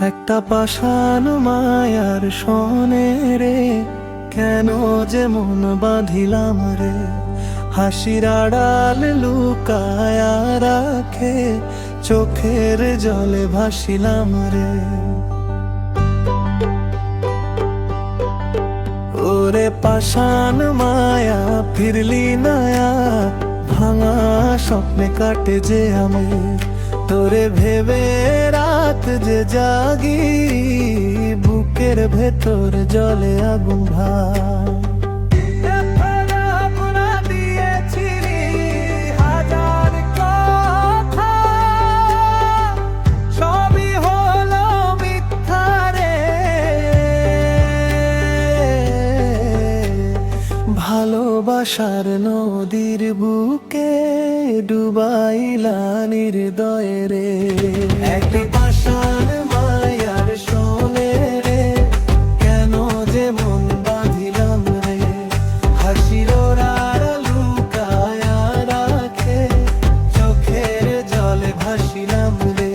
একটা পাষাণ মায়ার সনে রে, কেন যে মন বাঁধিলাম রে। হাসির আড়াল লুকায়া রাখে, চোখের জলে ভাসিলাম রে। ওরে পাষাণ মায়া ফিরলি নায়া, ভাঙা স্বপ্নে কাটে যে আমি। তোরে ভেবে রাত যে জাগি, বুকের ভেতর জলে আগুন ভাই। ভালোবাসার নদীর বুকে ডুবাইলা নির্দয় রে। একটা পাষাণ মায়ার শোনে রে, কেন যে মন বাঁধিলাম রে। হাসির আড়াল লুকায়া রাখে, চোখের জলে ভাসিলাম রে।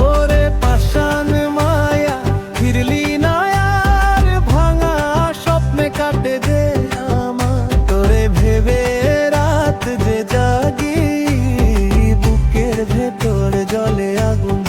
ওরে পাষাণ মায়া ফিরলি না আর, ভাঙা স্বপ্নে কাটে যে ভেবে রাত যে জাগি, বুকের ভেতর জলে আগুন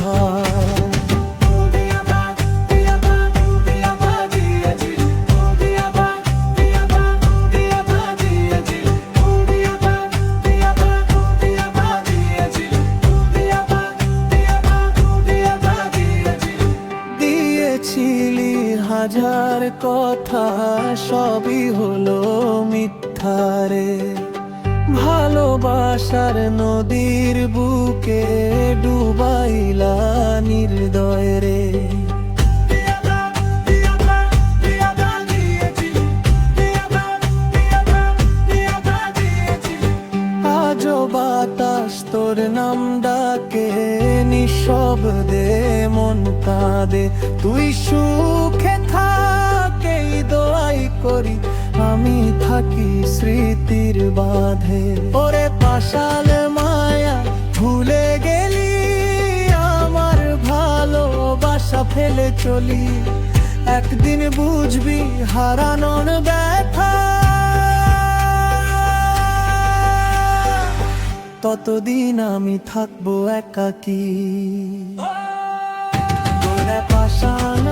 দিয়েছিলি হাজার কথা, সবই হলো মিথ্যারে। ভালোবাসার নদীর বুকে ডুবাইলা নির্দয় রে। আজও বাতাস তোর নাম ডাকে, নিঃশব্দে মন কাঁদে। তুই সুখে থাকে দোয়াই করি, আমি থাকি স্মৃতির বাঁধে। ওরে পাষাণ মায়া ভুলে গেলি, আমার ভালোবাসা ফেলে চলি। একদিন বুঝবি হারানোর ব্যথা, ততদিন আমি থাকবো একাকী। ওরে পাষাণ